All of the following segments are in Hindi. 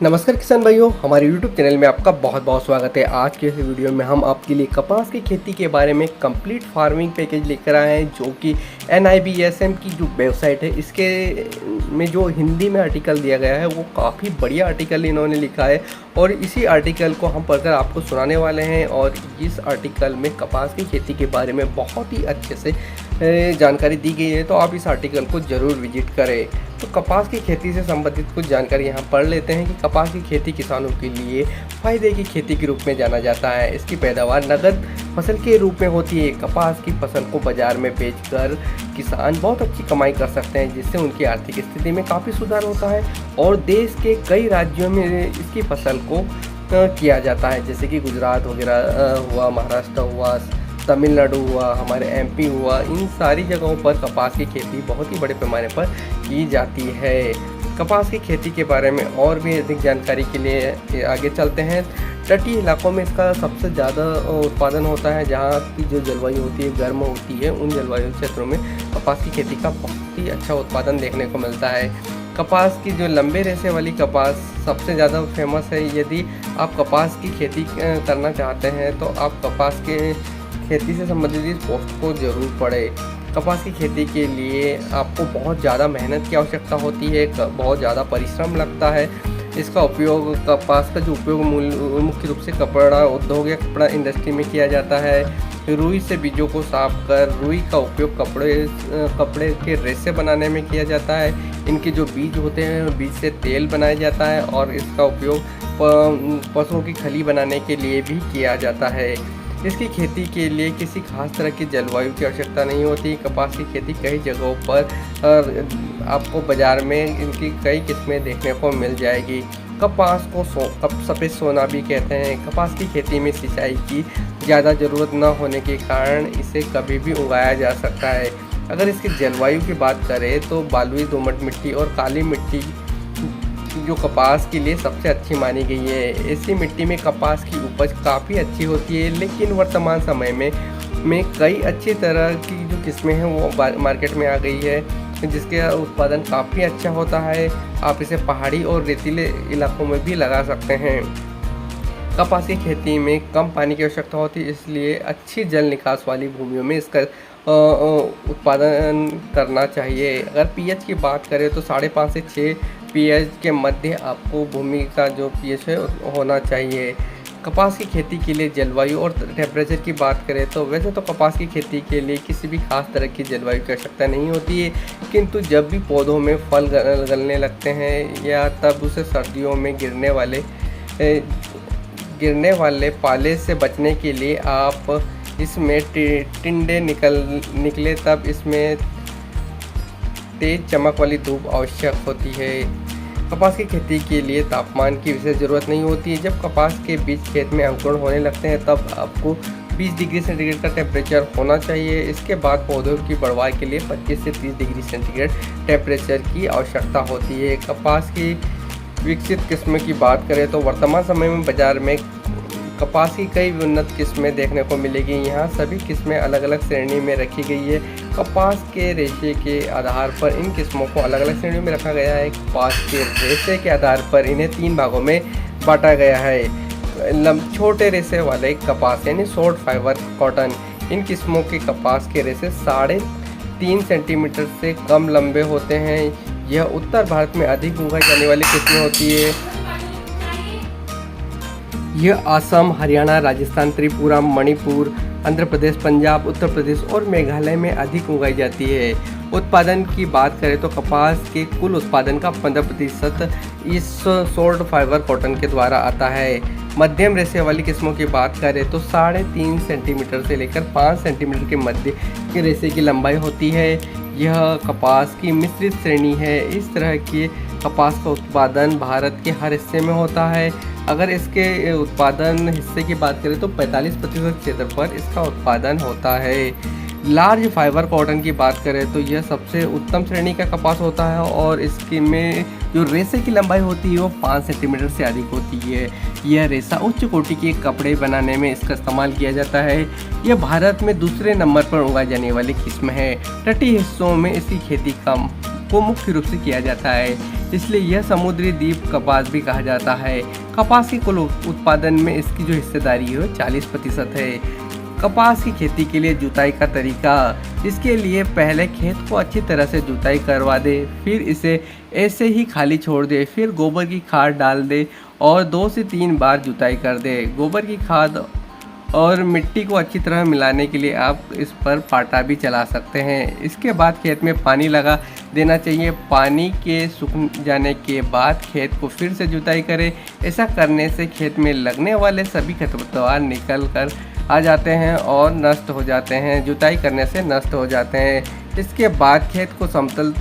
नमस्कार किसान भाइयों, हमारे YouTube चैनल में आपका बहुत बहुत स्वागत है। आज के इस वीडियो में हम आपके लिए कपास की खेती के बारे में कंप्लीट फार्मिंग पैकेज लेकर आए हैं, जो कि NIBSM की जो वेबसाइट है इसके में जो हिंदी में आर्टिकल दिया गया है वो काफ़ी बढ़िया आर्टिकल इन्होंने लिखा है और इसी आर्टिकल को हम पढ़कर आपको सुनाने वाले हैं। और इस आर्टिकल में कपास की खेती के बारे में बहुत ही अच्छे से जानकारी दी गई है, तो आप इस आर्टिकल को ज़रूर विजिट करें। तो कपास की खेती से संबंधित कुछ जानकारी यहाँ पढ़ लेते हैं कि कपास की खेती किसानों के लिए फ़ायदे की खेती के रूप में जाना जाता है। इसकी पैदावार नगद फसल के रूप में होती है। कपास की फसल को बाज़ार में बेचकर किसान बहुत अच्छी कमाई कर सकते हैं, जिससे उनकी आर्थिक स्थिति में काफ़ी सुधार होता है। और देश के कई राज्यों में इसकी फसल को किया जाता है, जैसे कि गुजरात वगैरह हुआ, महाराष्ट्र हुआ, तमिलनाडु हुआ, हमारे MP हुआ, इन सारी जगहों पर कपास की खेती बहुत ही बड़े पैमाने पर की जाती है। कपास की खेती के बारे में और भी अधिक जानकारी के लिए आगे चलते हैं। तटीय इलाकों में इसका सबसे ज़्यादा उत्पादन होता है, जहाँ की जो जलवायु होती है गर्म होती है, उन जलवायु क्षेत्रों में कपास की खेती का बहुत ही अच्छा उत्पादन देखने को मिलता है। कपास की जो लंबे रेशे वाली कपास सबसे ज़्यादा फेमस है। यदि आप कपास की खेती करना चाहते हैं तो आप कपास के खेती से संबंधित इस पोस्ट को ज़रूर पढ़ें। कपास की खेती के लिए आपको बहुत ज़्यादा मेहनत की आवश्यकता होती है, बहुत ज़्यादा परिश्रम लगता है। इसका उपयोग, कपास का जो उपयोग मुख्य रूप से कपड़ा उद्योग या कपड़ा इंडस्ट्री में किया जाता है। रुई से बीजों को साफ कर रुई का उपयोग कपड़े के रेशे बनाने में किया जाता है। इनके जो बीज होते हैं, बीज से तेल बनाया जाता है और इसका उपयोग पशुओं की खली बनाने के लिए भी किया जाता है। इसकी खेती के लिए किसी खास तरह की जलवायु की आवश्यकता नहीं होती। कपास की खेती कई जगहों पर आपको बाज़ार में इनकी कई किस्में देखने को मिल जाएगी। कपास को सफ़ेद सोना भी कहते हैं। कपास की खेती में सिंचाई की ज़्यादा ज़रूरत न होने के कारण इसे कभी भी उगाया जा सकता है। अगर इसकी जलवायु की बात करें तो बालुई, दोमट मिट्टी और काली मिट्टी जो कपास के लिए सबसे अच्छी मानी गई है। ऐसी मिट्टी में कपास की उपज काफ़ी अच्छी होती है, लेकिन वर्तमान समय में कई अच्छी तरह की जो किस्में हैं वो मार्केट में आ गई है, जिसके उत्पादन काफ़ी अच्छा होता है। आप इसे पहाड़ी और रेतीले इलाकों में भी लगा सकते हैं। कपास की खेती में कम पानी की आवश्यकता होती है, इसलिए अच्छी जल निकास वाली भूमियों में इसका उत्पादन करना चाहिए। अगर pH की बात करें तो 5.5 से 6 pH के मध्य आपको भूमि का जो pH है होना चाहिए। कपास की खेती के लिए जलवायु और टेम्परेचर की बात करें तो वैसे तो कपास की खेती के लिए किसी भी खास तरह की जलवायु की आवश्यकता नहीं होती है, किंतु जब भी पौधों में फल गलने लगते हैं या तब उसे सर्दियों में गिरने वाले पाले से बचने के लिए आप इसमें टिंडे निकले तब इसमें तेज चमक वाली धूप आवश्यक होती है। कपास की खेती के लिए तापमान की विशेष ज़रूरत नहीं होती है। जब कपास के बीज खेत में अंकुरण होने लगते हैं तब आपको 20 डिग्री सेंटीग्रेड का टेम्परेचर होना चाहिए। इसके बाद पौधों की बढ़वाई के लिए 25 से 30 डिग्री सेंटीग्रेड टेम्परेचर की आवश्यकता होती है। कपास की विकसित किस्म की बात करें तो वर्तमान समय में बाज़ार में कपास की कई उन्नत किस्में देखने को मिलेगी। यहाँ सभी किस्में अलग अलग श्रेणी में रखी गई है। कपास के रेशे के आधार पर इन किस्मों को अलग अलग श्रेणियों में रखा गया है। कपास के रेशे के आधार पर इन्हें 3 भागों में बांटा गया है। छोटे रेशे वाले कपास यानी शॉर्ट फाइबर कॉटन, इन किस्मों के कपास के रेशे 3.5 सेंटीमीटर से कम लंबे होते हैं। यह उत्तर भारत में अधिक उगाई जाने वाली किस्में होती है। यह असम, हरियाणा, राजस्थान, त्रिपुरा, मणिपुर, आंध्र प्रदेश, पंजाब, उत्तर प्रदेश और मेघालय में अधिक उगाई जाती है। उत्पादन की बात करें तो कपास के कुल उत्पादन का 15% इस शॉर्ट फाइबर कॉटन के द्वारा आता है। मध्यम रेशे वाली किस्मों की बात करें तो 3.5 सेंटीमीटर से लेकर 5 सेंटीमीटर के मध्य के रेशे की लंबाई होती है। यह कपास की मिश्रित श्रेणी है। इस तरह के कपास का उत्पादन भारत के हर हिस्से में होता है। अगर इसके उत्पादन हिस्से की बात करें तो 45% क्षेत्र पर इसका उत्पादन होता है। लार्ज फाइबर कॉटन की बात करें तो यह सबसे उत्तम श्रेणी का कपास होता है और इसके में जो रेशे की लंबाई होती है वो 5 सेंटीमीटर से अधिक होती है। यह रेशा उच्च कोटि के कपड़े बनाने में इसका इस्तेमाल किया जाता है। यह भारत में दूसरे नंबर पर उगाई जाने वाली किस्म है। तटीय हिस्सों में इसकी खेती कम को मुख्य रूप से किया जाता है, इसलिए यह समुद्री द्वीप कपास भी कहा जाता है। कपास के कुल उत्पादन में इसकी जो हिस्सेदारी है 40% है। कपास की खेती के लिए जुताई का तरीका। इसके लिए पहले खेत को अच्छी तरह से जुताई करवा दे, फिर इसे ऐसे ही खाली छोड़ दे, फिर गोबर की खाद डाल दे और 2 से 3 बार जुताई कर दे। गोबर की खाद और मिट्टी को अच्छी तरह मिलाने के लिए आप इस पर पाटा भी चला सकते हैं। इसके बाद खेत में पानी लगा देना चाहिए। पानी के सूख जाने के बाद खेत को फिर से जुताई करें। ऐसा करने से खेत में लगने वाले सभी खरपतवार निकल कर आ जाते हैं और नष्ट हो जाते हैं। जुताई करने से नष्ट हो जाते हैं। इसके बाद खेत को समतल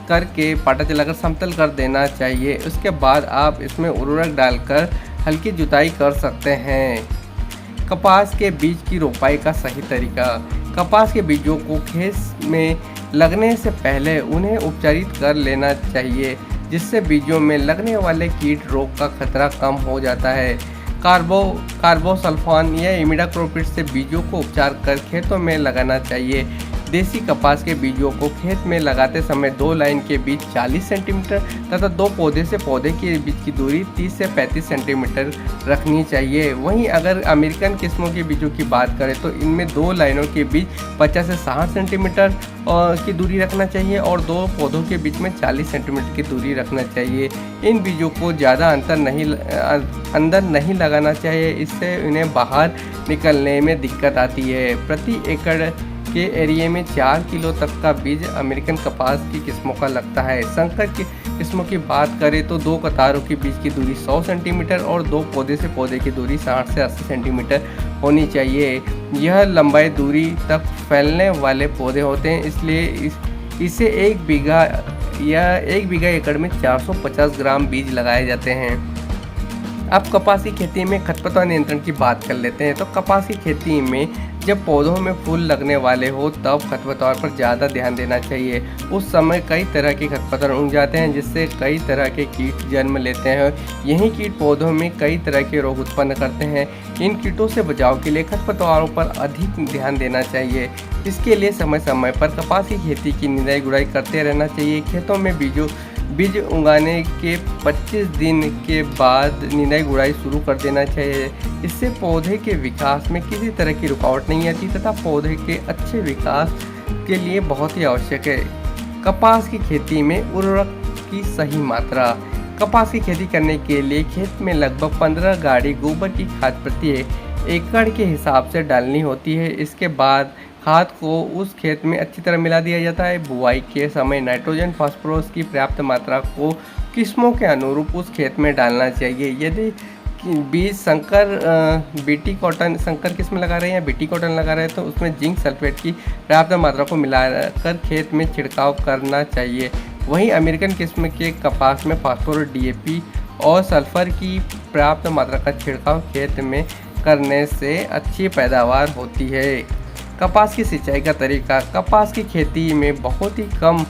करके पाटा चलाकर समतल कर देना चाहिए। उसके बाद आप इसमें उर्वरक डालकर हल्की जुताई कर सकते हैं। कपास के बीज की रोपाई का सही तरीका। कपास के बीजों को खेत में लगने से पहले उन्हें उपचारित कर लेना चाहिए, जिससे बीजों में लगने वाले कीट रोग का खतरा कम हो जाता है। कार्बोसल्फान या इमिडाक्लोप्रिड से बीजों को उपचार कर खेतों में लगाना चाहिए। देसी कपास के बीजों को खेत में लगाते समय 2 लाइन के बीच 40 सेंटीमीटर तथा 2 पौधे से पौधे के बीच की दूरी 30 से 35 सेंटीमीटर रखनी चाहिए। वहीं अगर अमेरिकन किस्मों के बीजों की बात करें तो इनमें 2 लाइनों के बीच 50 से 60 सेंटीमीटर की दूरी रखना चाहिए और 2 पौधों के बीच में 40 सेंटीमीटर की दूरी रखना चाहिए। इन बीजों को ज़्यादा अंदर नहीं लगाना चाहिए, इससे इन्हें बाहर निकलने में दिक्कत आती है। प्रति एकड़ के एरिया में 4 किलो तक का बीज अमेरिकन कपास की किस्मों का लगता है। संकर की किस्मों की बात करें तो 2 कतारों के बीच की दूरी 100 सेंटीमीटर और 2 पौधे से पौधे की दूरी 60 से 80 सेंटीमीटर होनी चाहिए। यह लंबाई दूरी तक फैलने वाले पौधे होते हैं, इसलिए इसे 1 बीघा एकड़ में 450 ग्राम बीज लगाए जाते हैं। अब कपास की खेती में खरपतवार नियंत्रण की बात कर लेते हैं। तो कपास की खेती में जब पौधों में फूल लगने वाले हो तब खरपतवार पर ज़्यादा ध्यान देना चाहिए। उस समय कई तरह के खरपतवार उग जाते हैं, जिससे कई तरह के कीट जन्म लेते हैं। यही कीट पौधों में कई तरह के रोग उत्पन्न करते हैं। इन कीटों से बचाव के लिए खरपतवारों पर अधिक ध्यान देना चाहिए। इसके लिए समय समय पर कपास की खेती की निराई गुड़ाई करते रहना चाहिए। खेतों में बीज उगाने के 25 दिन के बाद निराई गुड़ाई शुरू कर देना चाहिए। इससे पौधे के विकास में किसी तरह की रुकावट नहीं आती तथा पौधे के अच्छे विकास के लिए बहुत ही आवश्यक है। कपास की खेती में उर्वरक की सही मात्रा। कपास की खेती करने के लिए खेत में लगभग 15 गाड़ी गोबर की खाद प्रति एकड़ के हिसाब से डालनी होती है। इसके बाद खाद को उस खेत में अच्छी तरह मिला दिया जाता है। बुआई के समय नाइट्रोजन फास्फोरस की पर्याप्त मात्रा को किस्मों के अनुरूप उस खेत में डालना चाहिए। यदि बीज संकर किस्म लगा रहे हैं या बीटी कॉटन लगा रहे हैं तो उसमें जिंक सल्फेट की पर्याप्त मात्रा को मिलाकर खेत में छिड़काव करना चाहिए। वहीं अमेरिकन किस्म के कपास में फास्फोरस, डीएपी और सल्फर की पर्याप्त मात्रा का छिड़काव खेत में करने से अच्छी पैदावार होती है। कपास की सिंचाई का तरीका। कपास की खेती में बहुत ही कम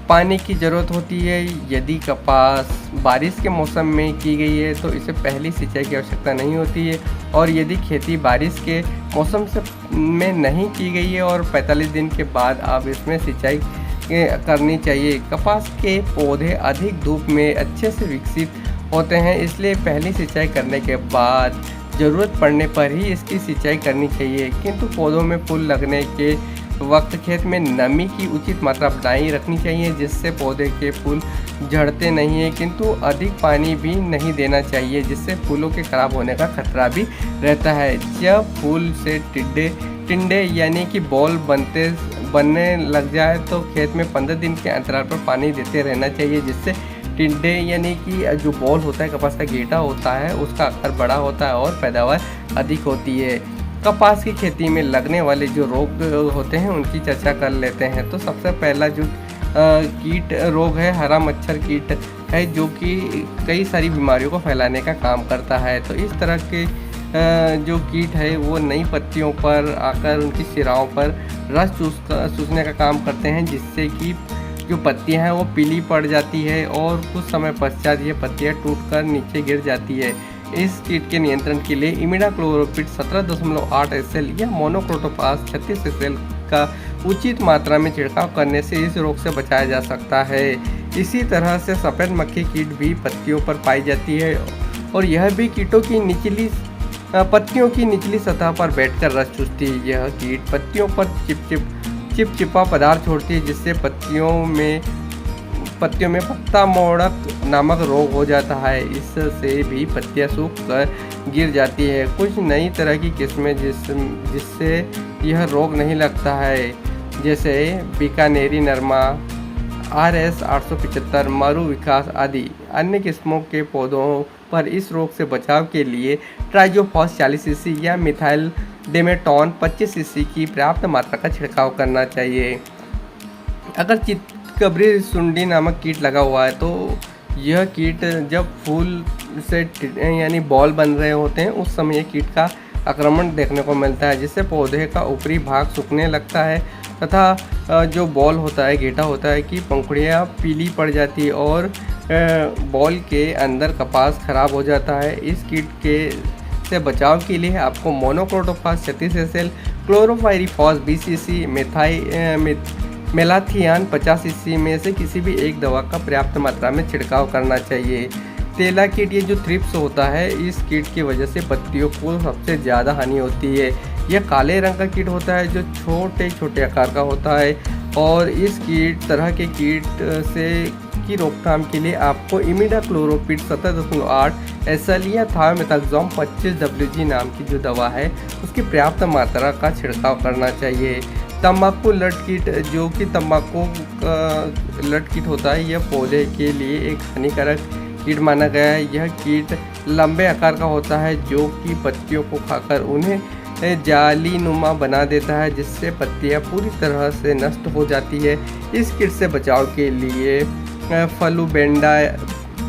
पानी की ज़रूरत होती है। यदि कपास बारिश के मौसम में की गई है तो इसे पहली सिंचाई की आवश्यकता नहीं होती है, और यदि खेती बारिश के मौसम में नहीं की गई है और 45 दिन के बाद आप इसमें सिंचाई करनी चाहिए। कपास के पौधे अधिक धूप में अच्छे से विकसित होते हैं, इसलिए पहली सिंचाई करने के बाद ज़रूरत पड़ने पर ही इसकी सिंचाई करनी चाहिए। किंतु पौधों में फूल लगने के वक्त खेत में नमी की उचित मात्रा बनाए रखनी चाहिए, जिससे पौधे के फूल झड़ते नहीं हैं। किंतु अधिक पानी भी नहीं देना चाहिए, जिससे फूलों के खराब होने का खतरा भी रहता है। जब फूल से टिंडे यानी कि बॉल बनने लग जाए तो खेत में 15 दिन के अंतराल पर पानी देते रहना चाहिए, जिससे टिंडे यानी कि जो बॉल होता है, कपास का गेटा होता है, उसका आकार बड़ा होता है और पैदावार अधिक होती है। कपास की खेती में लगने वाले जो रोग होते हैं उनकी चर्चा कर लेते हैं। तो सबसे पहला जो कीट रोग है, हरा मच्छर कीट है, जो कि कई सारी बीमारियों को फैलाने का काम करता है। तो इस तरह के जो कीट है वो नई पत्तियों पर आकर उनकी सिराओं पर रस चूसने का काम करते हैं, जिससे कि जो पत्तियां हैं वो पीली पड़ जाती है और कुछ समय पश्चात ये पत्तियां टूटकर नीचे गिर जाती है। इस कीट के नियंत्रण के लिए इमिडाक्लोप्रिड 17.8 SL या मोनोक्रोटोफास 36 SL का उचित मात्रा में छिड़काव करने से इस रोग से बचाया जा सकता है। इसी तरह से सफ़ेद मक्खी कीट भी पत्तियों पर पाई जाती है और यह भी कीटों की पत्तियों की निचली सतह पर बैठकर रस चूसती है। यह कीट पत्तियों पर चिपचिपा पदार्थ छोड़ती है, जिससे पत्तियों में पत्ता मोड़क नामक रोग हो जाता है। इससे भी पत्तियां सूख कर गिर जाती है। कुछ नई तरह की किस्में जिससे यह रोग नहीं लगता है, जैसे बीकानेरी नरमा, RS 875, मरु विकास आदि। अन्य किस्मों के पौधों पर इस रोग से बचाव के लिए ट्राइजोफॉस 40 cc या मिथाइल डेमेटॉन 25 cc की पर्याप्त मात्रा का छिड़काव करना चाहिए। अगर चितकबरी सुंडी नामक कीट लगा हुआ है तो यह कीट जब फूल से यानी बॉल बन रहे होते हैं उस समय यह कीट का आक्रमण देखने को मिलता है, जिससे पौधे का ऊपरी भाग सूखने लगता है तथा जो बॉल होता है, गेटा होता है कि पंखुड़ियाँ पीली पड़ जाती है और बॉल के अंदर कपास खराब हो जाता है। इस कीट से बचाव के लिए आपको monocrotophos 36 SL, chlorpyrifos 20 cc, malathion 50 cc में से किसी भी एक दवा का पर्याप्त मात्रा में छिड़काव करना चाहिए। तेला कीट, ये जो थ्रिप्स होता है, इस कीट की वजह से पत्तियों को सबसे ज़्यादा हानि होती है। यह काले रंग का कीट होता है जो छोटे छोटे आकार का होता है और इस तरह के कीट की रोकथाम के लिए आपको इमिडाक्लोरोपिड 17.8 SL या थायोमेथाक्सोम 25 WG नाम की जो दवा है उसकी पर्याप्त मात्रा का छिड़काव करना चाहिए। तंबाकू लट कीट, जो कि तंबाकू लट कीट होता है, यह पौधे के लिए एक हानिकारक कीट माना गया है। यह कीट लंबे आकार का होता है जो कि पत्तियों को खाकर उन्हें जालीनुमा बना देता है, जिससे पत्तियां पूरी तरह से नष्ट हो जाती है। इस कीट से बचाव के लिए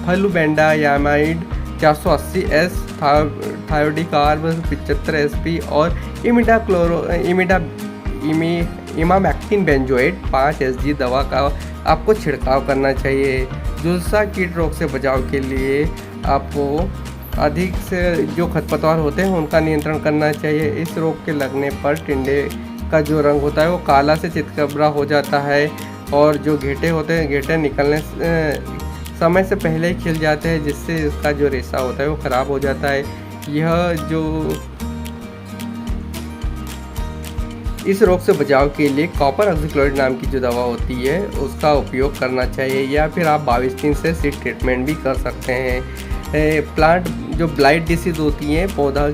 फ्लूबेंडायामाइड 480S, थायोडिकार्ब 75 SP और इमामैक्टिन बेंजोएट 5 SG दवा का आपको छिड़काव करना चाहिए। झुलसा कीट रोग से बचाव के लिए आपको अधिक से जो खरपतवार होते हैं उनका नियंत्रण करना चाहिए। इस रोग के लगने पर टिंडे का जो रंग होता है वो काला से चितकबरा हो जाता है और जो घेटे होते हैं, घेटे निकलने समय से पहले ही खिल जाते हैं, जिससे इसका जो रेशा होता है वो ख़राब हो जाता है। इस रोग से बचाव के लिए कॉपर ऑक्सीक्लोराइड नाम की जो दवा होती है उसका उपयोग करना चाहिए या फिर आप 22-3 से सीड ट्रीटमेंट भी कर सकते हैं। प्लांट जो ब्लाइट डिसीज होती है पौधा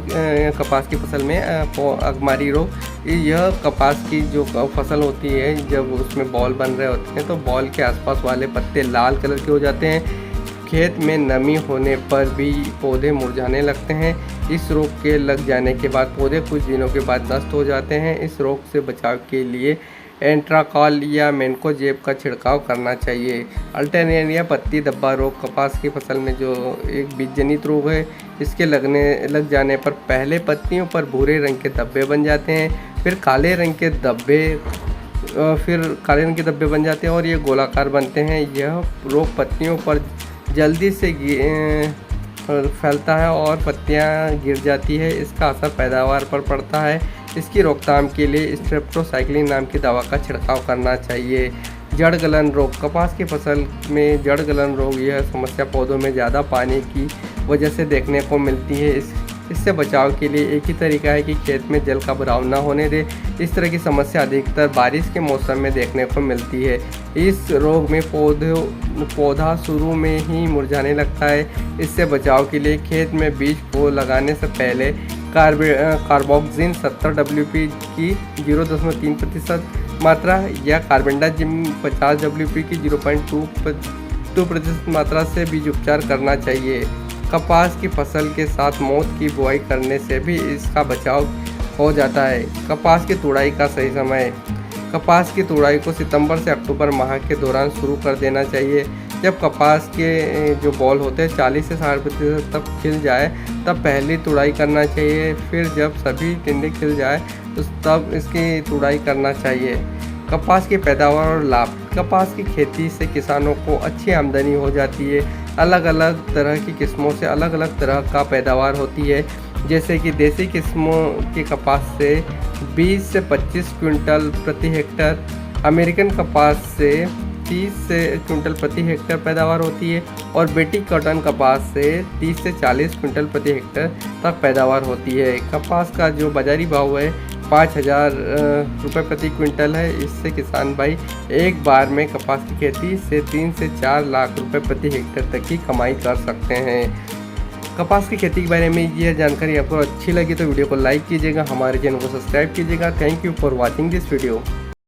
कपास की फसल में, अगमारी रोग, यह कपास की जो फसल होती है जब उसमें बॉल बन रहे होते हैं तो बॉल के आसपास वाले पत्ते लाल कलर के हो जाते हैं। खेत में नमी होने पर भी पौधे मुरझाने लगते हैं। इस रोग के लग जाने के बाद पौधे कुछ दिनों के बाद नष्ट हो जाते हैं। इस रोग से बचाव के लिए एंट्राकॉल या मेन्कोजेब का छिड़काव करना चाहिए। अल्टरनेरिया पत्ती धब्बा रोग, कपास की फसल में जो एक बीजजनित रोग है, इसके लग जाने पर पहले पत्तियों पर भूरे रंग के धब्बे बन जाते हैं, फिर काले रंग के धब्बे बन जाते हैं और ये गोलाकार बनते हैं। यह रोग पत्तियों पर जल्दी से फैलता है और पत्तियां गिर जाती है। इसका असर पैदावार पर पड़ता है। इसकी रोकथाम के लिए स्ट्रेप्टोसाइक्लिन नाम की दवा का छिड़काव करना चाहिए। जड़ गलन रोग, कपास की फसल में जड़ गलन रोग, यह समस्या पौधों में ज़्यादा पानी की वजह से देखने को मिलती है। इससे बचाव के लिए एक ही तरीका है कि खेत में जल का भराव न होने दे। इस तरह की समस्या अधिकतर बारिश के मौसम में देखने को मिलती है। इस रोग में पौधा शुरू में ही मुरझाने लगता है। इससे बचाव के लिए खेत में बीज को लगाने से पहले कार्बोक्सिन 70 WP की 0.3% मात्रा या कार्बेंडाजिम 50 WP की 0.2% मात्रा से बीज उपचार करना चाहिए। कपास की फसल के साथ मोठ की बुआई करने से भी इसका बचाव हो जाता है। कपास की तुड़ाई का सही समय, कपास की तुड़ाई को सितंबर से अक्टूबर माह के दौरान शुरू कर देना चाहिए। जब कपास के जो बॉल होते हैं 40 से 60% तक खिल जाए तब पहली तुड़ाई करना चाहिए। फिर जब सभी टिंडे खिल जाए तो तब इसकी तुड़ाई करना चाहिए। कपास की पैदावार और लाभ, कपास की खेती से किसानों को अच्छी आमदनी हो जाती है। अलग अलग तरह की किस्मों से अलग अलग तरह का पैदावार होती है। जैसे कि देसी किस्मों के कपास से 20 से 25 क्विंटल प्रति हेक्टर, अमेरिकन कपास से 30 से क्विंटल प्रति हेक्टर पैदावार होती है और बेटी कॉटन कपास से 30 से 40 क्विंटल प्रति हेक्टर तक पैदावार होती है। कपास का जो बाज़ारी भाव है 5,000 रुपये प्रति क्विंटल है। इससे किसान भाई एक बार में कपास की खेती से 3 से 4 लाख रुपए प्रति हेक्टर तक की कमाई कर सकते हैं। कपास की खेती के बारे में यह जानकारी आपको अच्छी लगी तो वीडियो को लाइक कीजिएगा, हमारे चैनल को सब्सक्राइब कीजिएगा। Thank you for watching this video.